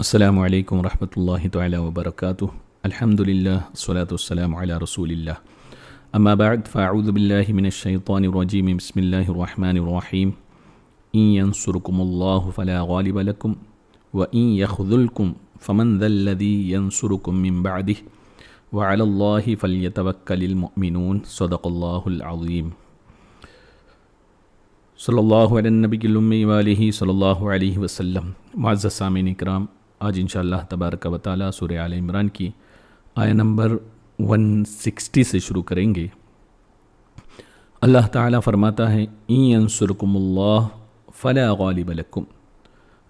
السلام علیکم ورحمۃ اللہ تعالی وبرکاتہ۔ الحمد للہ والصلاۃ والسلام علی رسول اللہ، اما بعد فاعوذ باللہ من الشیطان الرجیم، بسم اللہ الرحمن الرحیم۔ ان ینصرکم اللہ فلا غالب لکم وان یخذلکم فمن ذا الذی ینصرکم من بعدہ وعلی اللہ فلیتوکل المؤمنون۔ صدق اللہ العظیم۔ صلی اللہ علیہ النبی الامی وآلہ صلی اللہ علیہ وسلم۔ معزز سامعین اکرام، آج انشاءاللہ تبارک و تعالی سورہ آل عمران کی آیہ نمبر 160 سے شروع کریں گے۔ اللہ تعالیٰ فرماتا ہے ان ینصرکم اللہ فلا غالب لکم،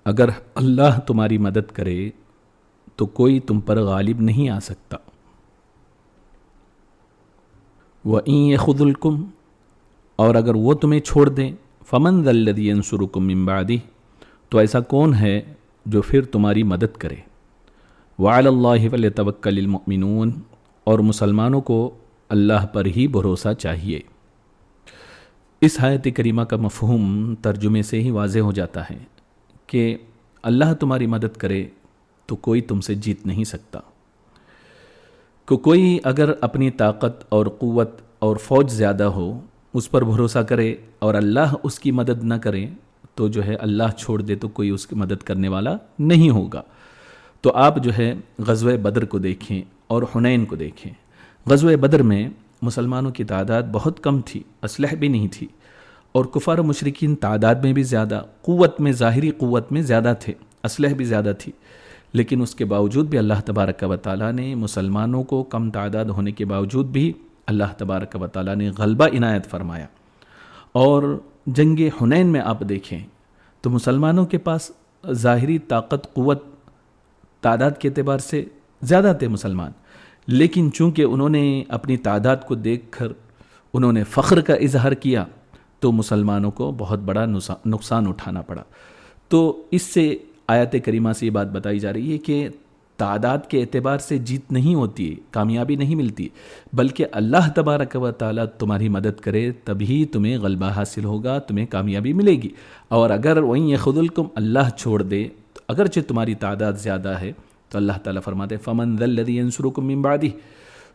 اگر اللہ تمہاری مدد کرے تو کوئی تم پر غالب نہیں آ سکتا۔ وَإِن يَخْذُلْكُمْ، اور اگر وہ تمہیں چھوڑ دیں، فَمَنْ ذَا الَّذِي يَنْصُرُكُم مِّن بَعْدِهِ، تو ایسا کون ہے جو پھر تمہاری مدد کرے۔ وَعَلَى اللَّهِ فَلْيَتَوَكَّلِ الْمُؤْمِنُونَ، اور مسلمانوں کو اللہ پر ہی بھروسہ چاہیے۔ اس آیت کریمہ کا مفہوم ترجمے سے ہی واضح ہو جاتا ہے کہ اللہ تمہاری مدد کرے تو کوئی تم سے جیت نہیں سکتا۔ کوئی اگر اپنی طاقت اور قوت اور فوج زیادہ ہو، اس پر بھروسہ کرے اور اللہ اس کی مدد نہ کرے تو جو ہے اللہ چھوڑ دے تو کوئی اس کی مدد کرنے والا نہیں ہوگا۔ تو آپ جو ہے غزوہ بدر کو دیکھیں اور حنین کو دیکھیں۔ غزوہ بدر میں مسلمانوں کی تعداد بہت کم تھی، اسلحہ بھی نہیں تھی، اور کفار و مشرکین تعداد میں بھی زیادہ، قوت میں، ظاہری قوت میں زیادہ تھے، اسلحہ بھی زیادہ تھی، لیکن اس کے باوجود بھی اللہ تبارک و تعالیٰ نے مسلمانوں کو کم تعداد ہونے کے باوجود بھی اللہ تبارک و تعالیٰ نے غلبہ عنایت فرمایا۔ اور جنگ حنین میں آپ دیکھیں تو مسلمانوں کے پاس ظاہری طاقت، قوت، تعداد کے اعتبار سے زیادہ تھے مسلمان، لیکن چونکہ انہوں نے اپنی تعداد کو دیکھ کر انہوں نے فخر کا اظہار کیا تو مسلمانوں کو بہت بڑا نقصان اٹھانا پڑا۔ تو اس سے آیت کریمہ سے یہ بات بتائی جا رہی ہے کہ تعداد کے اعتبار سے جیت نہیں ہوتی، کامیابی نہیں ملتی، بلکہ اللہ تبارک و تعالیٰ تمہاری مدد کرے تبھی تمہیں غلبہ حاصل ہوگا، تمہیں کامیابی ملے گی۔ اور اگر وَإِن يَخْذُلْكُمْ، اللہ چھوڑ دے، اگرچہ تمہاری تعداد زیادہ ہے، تو اللہ تعالیٰ فرماتے ہیں فَمَنْ ذَا الَّذِي يَنْصُرُكُم مِّن بَعْدِهِ،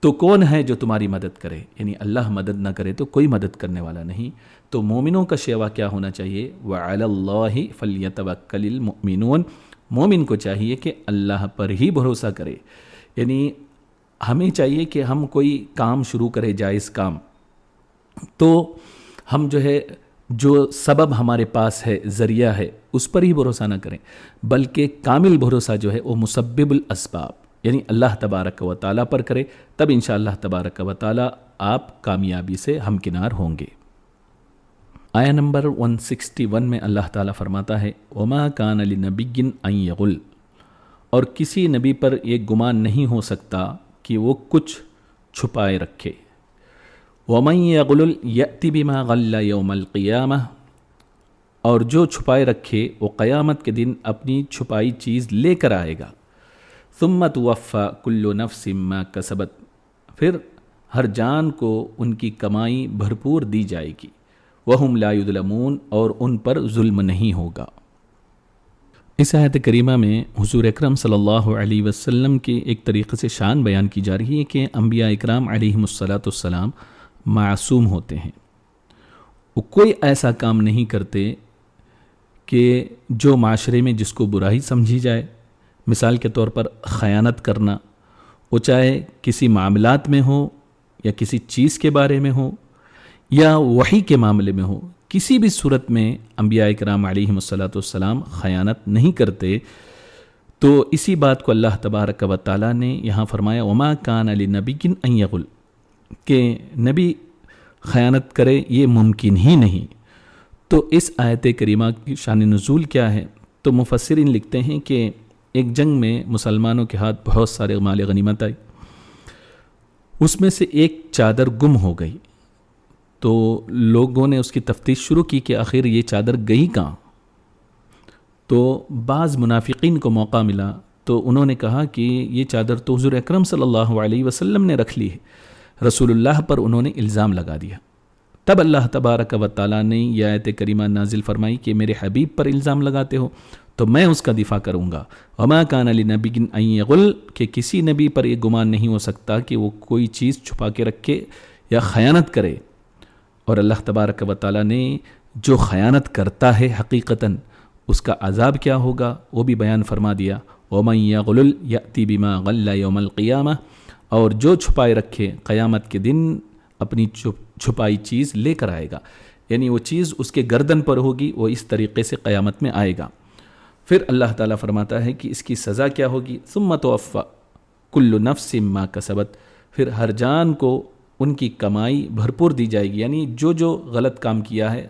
تو کون ہے جو تمہاری مدد کرے، یعنی اللہ مدد نہ کرے تو کوئی مدد کرنے والا نہیں۔ تو مومنوں کا شیوا کیا ہونا چاہیے؟ وَعَلَى اللَّهِ فَلْيَتَوَكَّلِ الْمُؤْمِنُونَ، مومن کو چاہیے کہ اللہ پر ہی بھروسہ کرے۔ یعنی ہمیں چاہیے کہ ہم کوئی کام شروع کرے، جائز کام، تو ہم جو ہے جو سبب ہمارے پاس ہے، ذریعہ ہے، اس پر ہی بھروسہ نہ کریں، بلکہ کامل بھروسہ جو ہے وہ مسبب الاسباب یعنی اللہ تبارک و تعالیٰ پر کرے، تب انشاءاللہ تبارک و تعالیٰ آپ کامیابی سے ہمکنار ہوں گے۔ آیہ نمبر 161 میں اللہ تعالیٰ فرماتا ہے وَمَا كَانَ لِنَبِيٍّ أَن يَغُلَّ، اور کسی نبی پر یہ گمان نہیں ہو سکتا کہ وہ کچھ چھپائے رکھے۔ وَمَن يَغْلُلْ يَأْتِ بِمَا غَلَّ يَوْمَ الْقِيَامَةِ، اور جو چھپائے رکھے وہ قیامت کے دن اپنی چھپائی چیز لے کر آئے گا۔ ثُمَّ تُوَفَّى كُلُّ نَفْسٍ مَا كَسَبَتْ، پھر ہر جان کو ان کی کمائی بھرپور دی جائے گی۔ وَهُمْ لَا يُظْلَمُونَ، اور ان پر ظلم نہیں ہوگا۔ اس آیت کریمہ میں حضور اکرم صلی اللہ علیہ وسلم کی ایک طریقے سے شان بیان کی جا رہی ہے کہ انبیاء اکرام علیہم الصلاۃ والسلام معصوم ہوتے ہیں، وہ کوئی ایسا کام نہیں کرتے کہ جو معاشرے میں جس کو برائی سمجھی جائے۔ مثال کے طور پر خیانت کرنا، وہ چاہے کسی معاملات میں ہو یا کسی چیز کے بارے میں ہو یا وحی کے معاملے میں ہو، کسی بھی صورت میں انبیاء اکرام علیہم الصلاۃ والسلام خیانت نہیں کرتے۔ تو اسی بات کو اللہ تبارک و تعالیٰ نے یہاں فرمایا وَمَا كَانَ لِنَبِيٍّ أَن يَغُلَّ، کہ نبی خیانت کرے یہ ممکن ہی نہیں۔ تو اس آیت کریمہ کی شان نزول کیا ہے؟ تو مفسرین لکھتے ہیں کہ ایک جنگ میں مسلمانوں کے ہاتھ بہت سارے مال غنیمت آئی، اس میں سے ایک چادر گم ہو گئی، تو لوگوں نے اس کی تفتیش شروع کی کہ آخر یہ چادر گئی کہاں۔ تو بعض منافقین کو موقع ملا تو انہوں نے کہا کہ یہ چادر تو حضور اکرم صلی اللہ علیہ وسلم نے رکھ لی ہے، رسول اللہ پر انہوں نے الزام لگا دیا۔ تب اللہ تبارک و تعالیٰ نے یہ آیت کریمہ نازل فرمائی کہ میرے حبیب پر الزام لگاتے ہو، تو میں اس کا دفاع کروں گا. وما کان لنبی ان یغل، کہ کسی نبی پر یہ گمان نہیں ہو سکتا کہ وہ کوئی چیز چھپا کے رکھے یا خیانت کرے. اور اللہ تبارک و تعالیٰ نے جو خیانت کرتا ہے حقیقتاً اس کا عذاب کیا ہوگا وہ بھی بیان فرما دیا. ومن یغلل یأتی بما غل یوم القیامہ، اور جو چھپائے رکھے قیامت کے دن اپنی چھپائی چیز لے کر آئے گا، یعنی وہ چیز اس کے گردن پر ہوگی، وہ اس طریقے سے قیامت میں آئے گا. پھر اللہ تعالیٰ فرماتا ہے کہ اس کی سزا کیا ہوگی. ثم توفی کل نفس ما کسبت، پھر ہر جان کو ان کی کمائی بھرپور دی جائے گی، یعنی جو جو غلط کام کیا ہے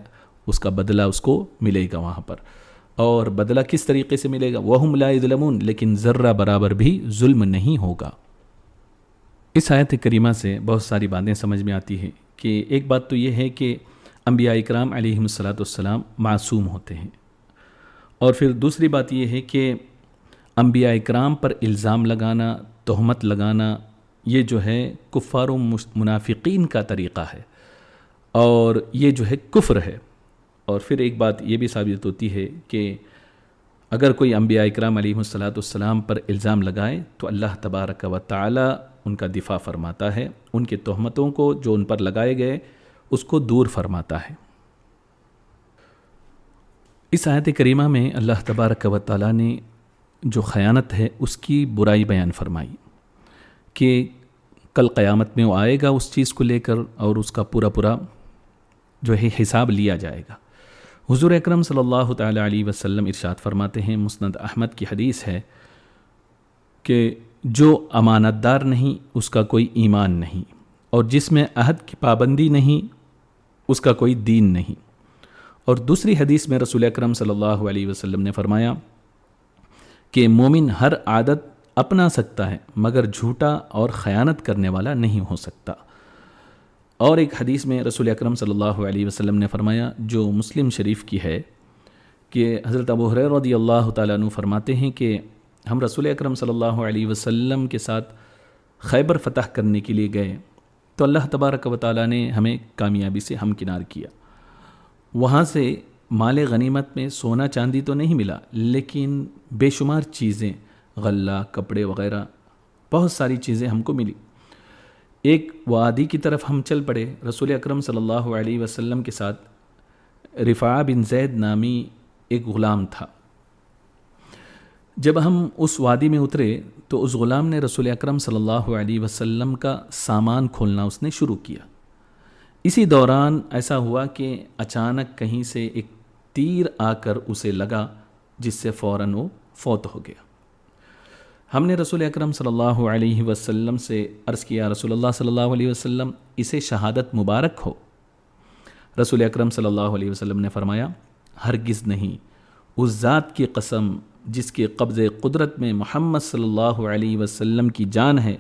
اس کا بدلہ اس کو ملے گا وہاں پر. اور بدلہ کس طریقے سے ملے گا؟ وَهُمْ لَا يُظْلَمُونَ، لیکن ذرہ برابر بھی ظلم نہیں ہوگا. اس آیت کریمہ سے بہت ساری باتیں سمجھ میں آتی ہیں کہ ایک بات تو یہ ہے کہ انبیاء اکرام علیہم الصلاۃ والسلام معصوم ہوتے ہیں، اور پھر دوسری بات یہ ہے کہ انبیاء اکرام پر الزام لگانا، تہمت لگانا، یہ جو ہے کفار و منافقین کا طریقہ ہے، اور یہ جو ہے کفر ہے. اور پھر ایک بات یہ بھی ثابت ہوتی ہے کہ اگر کوئی انبیاء اکرام علیہم الصلاۃ والسلام پر الزام لگائے تو اللہ تبارک و تعالی ان کا دفاع فرماتا ہے، ان کے تہمتوں کو جو ان پر لگائے گئے اس کو دور فرماتا ہے. اس آیت کریمہ میں اللہ تبارک و تعالی نے جو خیانت ہے اس کی برائی بیان فرمائی کہ کل قیامت میں وہ آئے گا اس چیز کو لے کر اور اس کا پورا جو ہے حساب لیا جائے گا. حضور اکرم صلی اللہ تعالی علیہ وسلم ارشاد فرماتے ہیں، مسند احمد کی حدیث ہے کہ جو امانت دار نہیں اس کا کوئی ایمان نہیں، اور جس میں عہد کی پابندی نہیں اس کا کوئی دین نہیں. اور دوسری حدیث میں رسول اکرم صلی اللہ علیہ وسلم نے فرمایا کہ مومن ہر عادت اپنا سکتا ہے مگر جھوٹا اور خیانت کرنے والا نہیں ہو سکتا. اور ایک حدیث میں رسول اکرم صلی اللہ علیہ وسلم نے فرمایا جو مسلم شریف کی ہے کہ حضرت ابو ہریرہ رضی اللہ تعالیٰ عنہ فرماتے ہیں کہ ہم رسول اکرم صلی اللہ علیہ وسلم کے ساتھ خیبر فتح کرنے کے لیے گئے تو اللہ تبارک و تعالیٰ نے ہمیں کامیابی سے ہمکنار کیا. وہاں سے مال غنیمت میں سونا چاندی تو نہیں ملا، لیکن بے شمار چیزیں، غلہ، کپڑے وغیرہ، بہت ساری چیزیں ہم کو ملی. ایک وادی کی طرف ہم چل پڑے. رسول اکرم صلی اللہ علیہ وسلم کے ساتھ رفاعہ بن زید نامی ایک غلام تھا. جب ہم اس وادی میں اترے تو اس غلام نے رسول اکرم صلی اللہ علیہ وسلم کا سامان کھولنا اس نے شروع کیا. اسی دوران ایسا ہوا کہ اچانک کہیں سے ایک تیر آ کر اسے لگا جس سے فوراً وہ فوت ہو گیا. ہم نے رسول اکرم صلی اللہ علیہ وسلم سے عرض کیا، رسول اللہ صلی اللہ علیہ وسلم اسے شہادت مبارک ہو. رسول اکرم صلی اللہ علیہ وسلم نے فرمایا ہرگز نہیں، اس ذات کی قسم جس کے قبض قدرت میں محمد صلی اللہ علیہ وسلم کی جان ہے،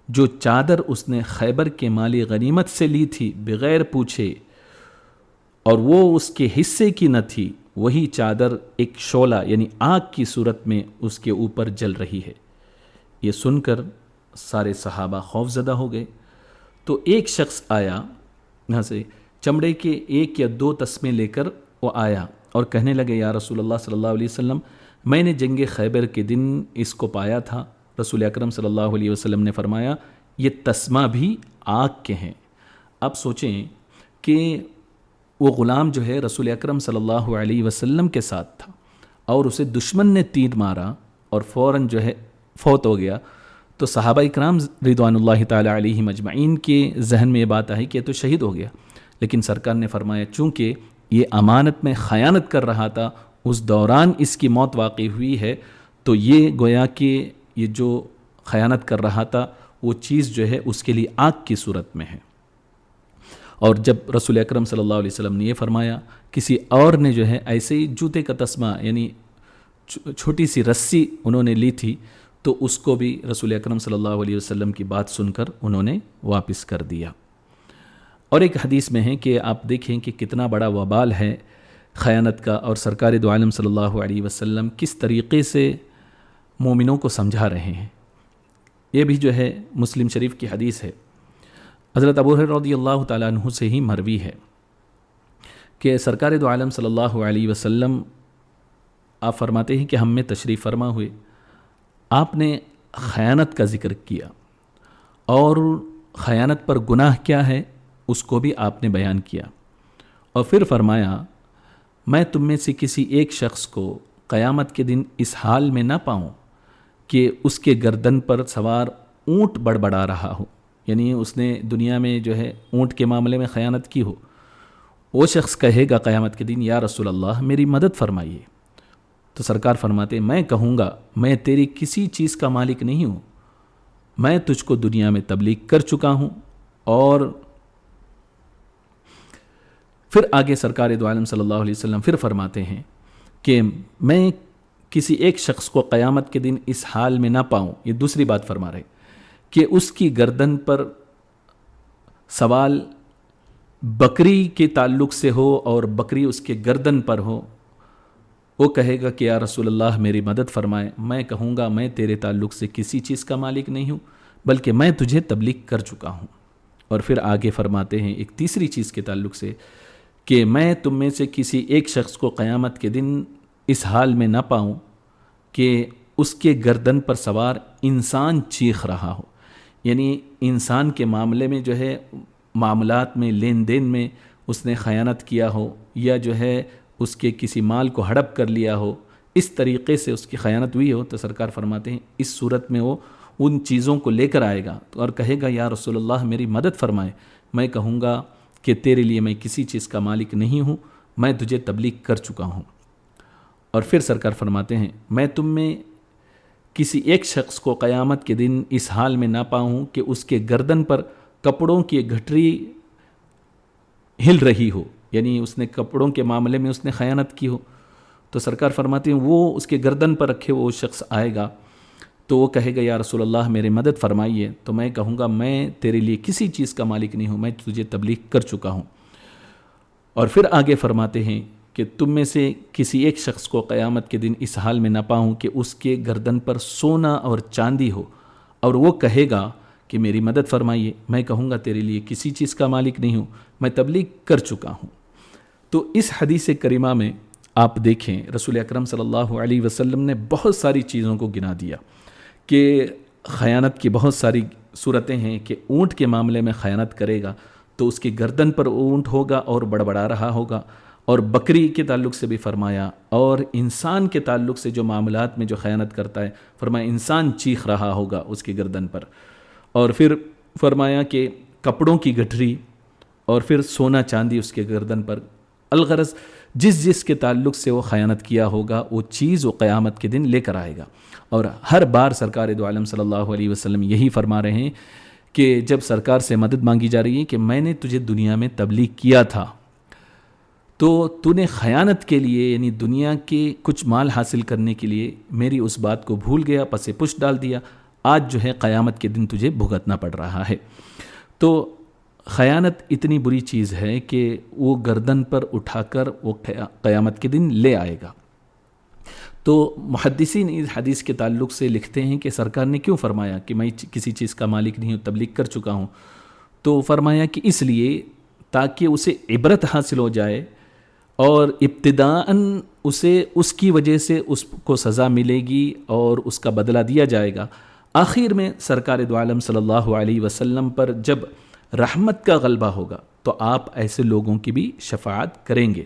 جو چادر اس نے خیبر کے مالی غنیمت سے لی تھی بغیر پوچھے اور وہ اس کے حصے کی نہ تھی، وہی چادر ایک شعلہ یعنی آگ کی صورت میں اس کے اوپر جل رہی ہے. یہ سن کر سارے صحابہ خوف زدہ ہو گئے. تو ایک شخص آیا، یہاں سے چمڑے کے 1 یا 2 تسمے لے کر وہ آیا اور کہنے لگے یا رسول اللہ صلی اللہ علیہ وسلم، میں نے جنگ خیبر کے دن اس کو پایا تھا. رسول اکرم صلی اللہ علیہ وسلم نے فرمایا یہ تسمہ بھی آگ کے ہیں. اب سوچیں کہ وہ غلام جو ہے رسول اکرم صلی اللہ علیہ وسلم کے ساتھ تھا اور اسے دشمن نے تیر مارا اور فوراً جو ہے فوت ہو گیا. تو صحابہ اکرام رضوان اللہ تعالی علیہم اجمعین کے ذہن میں یہ بات آئی کہ یہ تو شہید ہو گیا. لیکن سرکار نے فرمایا چونکہ یہ امانت میں خیانت کر رہا تھا، اس دوران اس کی موت واقع ہوئی ہے، تو یہ گویا کہ یہ جو خیانت کر رہا تھا وہ چیز جو ہے اس کے لیے آگ کی صورت میں ہے. اور جب رسول اکرم صلی اللہ علیہ وسلم نے یہ فرمایا، کسی اور نے جو ہے ایسے ہی جوتے کا تسمہ یعنی چھوٹی سی رسی انہوں نے لی تھی، تو اس کو بھی رسول اکرم صلی اللہ علیہ وسلم کی بات سن کر انہوں نے واپس کر دیا. اور ایک حدیث میں ہے کہ آپ دیکھیں کہ کتنا بڑا وبال ہے خیانت کا، اور سرکار دو عالم صلی اللہ علیہ وسلم کس طریقے سے مومنوں کو سمجھا رہے ہیں. یہ بھی جو ہے مسلم شریف کی حدیث ہے. حضرت ابو ہریرہ رضی اللہ تعالیٰ عنہ سے ہی مروی ہے کہ سرکار دو عالم صلی اللہ علیہ وسلم آپ فرماتے ہیں کہ ہم میں تشریف فرما ہوئے، آپ نے خیانت کا ذکر کیا اور خیانت پر گناہ کیا ہے اس کو بھی آپ نے بیان کیا، اور پھر فرمایا میں تم میں سے کسی ایک شخص کو قیامت کے دن اس حال میں نہ پاؤں کہ اس کے گردن پر سوار اونٹ بڑبڑا رہا ہو، یعنی اس نے دنیا میں جو ہے اونٹ کے معاملے میں خیانت کی ہو، وہ شخص کہے گا قیامت کے دن یا رسول اللہ میری مدد فرمائیے، تو سرکار فرماتے میں کہوں گا میں تیری کسی چیز کا مالک نہیں ہوں، میں تجھ کو دنیا میں تبلیغ کر چکا ہوں۔ اور پھر آگے سرکار دو عالم صلی اللہ علیہ وسلم پھر فرماتے ہیں کہ میں کسی ایک شخص کو قیامت کے دن اس حال میں نہ پاؤں، یہ دوسری بات فرما رہے کہ اس کی گردن پر سوال بکری کے تعلق سے ہو اور بکری اس کے گردن پر ہو، وہ کہے گا کہ یا رسول اللہ میری مدد فرمائے، میں کہوں گا میں تیرے تعلق سے کسی چیز کا مالک نہیں ہوں بلکہ میں تجھے تبلیغ کر چکا ہوں۔ اور پھر آگے فرماتے ہیں ایک تیسری چیز کے تعلق سے کہ میں تم میں سے کسی ایک شخص کو قیامت کے دن اس حال میں نہ پاؤں کہ اس کے گردن پر سوار انسان چیخ رہا ہو، یعنی انسان کے معاملے میں جو ہے معاملات میں لین دین میں اس نے خیانت کیا ہو یا جو ہے اس کے کسی مال کو ہڑپ کر لیا ہو، اس طریقے سے اس کی خیانت ہوئی ہو، تو سرکار فرماتے ہیں اس صورت میں وہ ان چیزوں کو لے کر آئے گا اور کہے گا یا رسول اللہ میری مدد فرمائے، میں کہوں گا کہ تیرے لیے میں کسی چیز کا مالک نہیں ہوں، میں تجھے تبلیغ کر چکا ہوں۔ اور پھر سرکار فرماتے ہیں میں تم میں کسی ایک شخص کو قیامت کے دن اس حال میں نہ پاؤں کہ اس کے گردن پر کپڑوں کی گھٹری ہل رہی ہو، یعنی اس نے کپڑوں کے معاملے میں اس نے خیانت کی ہو، تو سرکار فرماتے ہیں وہ اس کے گردن پر رکھے وہ شخص آئے گا تو وہ کہے گا یا رسول اللہ میری مدد فرمائیے، تو میں کہوں گا میں تیرے لیے کسی چیز کا مالک نہیں ہوں، میں تجھے تبلیغ کر چکا ہوں۔ اور پھر آگے فرماتے ہیں کہ تم میں سے کسی ایک شخص کو قیامت کے دن اس حال میں نہ پاؤں کہ اس کے گردن پر سونا اور چاندی ہو اور وہ کہے گا کہ میری مدد فرمائیے، میں کہوں گا تیرے لیے کسی چیز کا مالک نہیں ہوں، میں تبلیغ کر چکا ہوں۔ تو اس حدیث کریمہ میں آپ دیکھیں رسول اکرم صلی اللہ علیہ وسلم نے بہت ساری چیزوں کو گنا دیا کہ خیانت کی بہت ساری صورتیں ہیں کہ اونٹ کے معاملے میں خیانت کرے گا تو اس کی گردن پر اونٹ ہوگا اور بڑبڑا رہا ہوگا، اور بکری کے تعلق سے بھی فرمایا، اور انسان کے تعلق سے جو معاملات میں جو خیانت کرتا ہے فرمایا انسان چیخ رہا ہوگا اس کی گردن پر، اور پھر فرمایا کہ کپڑوں کی گٹھری، اور پھر سونا چاندی اس کے گردن پر، الغرض جس کے تعلق سے وہ خیانت کیا ہوگا وہ چیز وہ قیامت کے دن لے کر آئے گا۔ اور ہر بار سرکار دو عالم صلی اللہ علیہ وسلم یہی فرما رہے ہیں کہ جب سرکار سے مدد مانگی جا رہی ہے کہ میں نے تجھے دنیا میں تبلیغ کیا تھا تو نے خیانت کے لیے یعنی دنیا کے کچھ مال حاصل کرنے کے لیے میری اس بات کو بھول گیا، پس پش ڈال دیا، آج جو ہے قیامت کے دن تجھے بھگتنا پڑ رہا ہے۔ تو خیانت اتنی بری چیز ہے کہ وہ گردن پر اٹھا کر وہ قیامت کے دن لے آئے گا۔ تو محدثین اس حدیث کے تعلق سے لکھتے ہیں کہ سرکار نے کیوں فرمایا کہ میں کسی چیز کا مالک نہیں ہوں، تبلیغ کر چکا ہوں، تو فرمایا کہ اس لیے تاکہ اسے عبرت حاصل ہو جائے اور ابتداءً اسے اس کی وجہ سے اس کو سزا ملے گی اور اس کا بدلہ دیا جائے گا۔ آخر میں سرکار دو عالم صلی اللہ علیہ وسلم پر جب رحمت کا غلبہ ہوگا تو آپ ایسے لوگوں کی بھی شفاعت کریں گے۔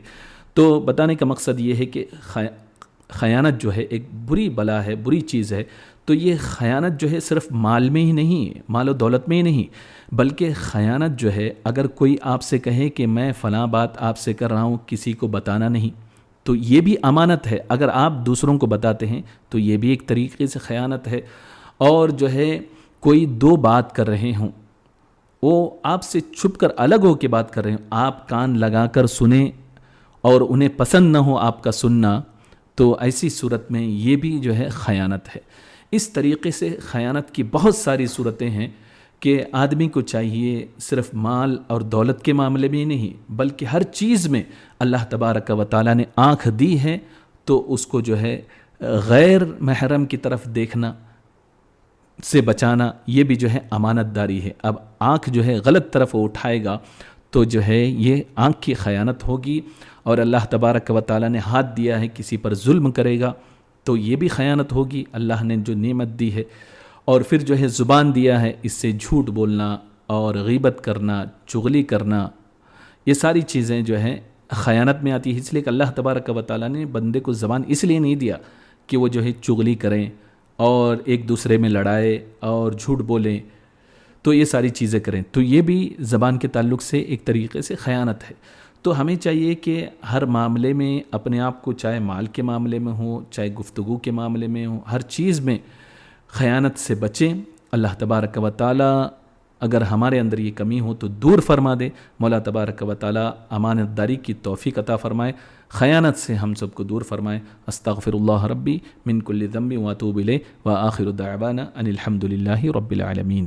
تو بتانے کا مقصد یہ ہے کہ خیانت جو ہے ایک بری بلا ہے، بری چیز ہے۔ تو یہ خیانت جو ہے صرف مال میں ہی نہیں، مال و دولت میں ہی نہیں، بلکہ خیانت جو ہے اگر کوئی آپ سے کہے کہ میں فلاں بات آپ سے کر رہا ہوں کسی کو بتانا نہیں، تو یہ بھی امانت ہے، اگر آپ دوسروں کو بتاتے ہیں تو یہ بھی ایک طریقے سے خیانت ہے۔ اور جو ہے کوئی دو بات کر رہے ہوں، وہ آپ سے چھپ کر الگ ہو کے بات کر رہے ہوں، آپ کان لگا کر سنیں اور انہیں پسند نہ ہو آپ کا سننا، تو ایسی صورت میں یہ بھی جو ہے خیانت ہے۔ اس طریقے سے خیانت کی بہت ساری صورتیں ہیں کہ آدمی کو چاہیے صرف مال اور دولت کے معاملے میں ہی نہیں بلکہ ہر چیز میں اللہ تبارک و تعالیٰ نے آنکھ دی ہے تو اس کو جو ہے غیر محرم کی طرف دیکھنا سے بچانا، یہ بھی جو ہے امانت داری ہے۔ اب آنکھ جو ہے غلط طرف وہ اٹھائے گا تو جو ہے یہ آنکھ کی خیانت ہوگی، اور اللہ تبارک و تعالیٰ نے ہاتھ دیا ہے کسی پر ظلم کرے گا تو یہ بھی خیانت ہوگی، اللہ نے جو نعمت دی ہے. اور پھر جو ہے زبان دیا ہے، اس سے جھوٹ بولنا اور غیبت کرنا، چغلی کرنا، یہ ساری چیزیں جو ہیں خیانت میں آتی ہے. اس لیے کہ اللہ تبارک و تعالیٰ نے بندے کو زبان اس لیے نہیں دیا کہ وہ جو ہے چغلی کریں اور ایک دوسرے میں لڑائے اور جھوٹ بولیں، تو یہ ساری چیزیں کریں. تو یہ بھی زبان کے تعلق سے ایک طریقے سے خیانت ہے. تو ہمیں چاہیے کہ ہر معاملے میں اپنے آپ کو، چاہے مال کے معاملے میں ہو، چاہے گفتگو کے معاملے میں ہو، ہر چیز میں خیانت سے بچیں. اللہ تبارک و تعالیٰ اگر ہمارے اندر یہ کمی ہو تو دور فرما دے. مولا تبارک و تعالیٰ امانت داری کی توفیق عطا فرمائے، خیانت سے ہم سب کو دور فرمائے. استغفر اللہ ربی من کل ذنب واتوب الیہ، وآخر دعوانا ان الحمد للہ رب العالمین.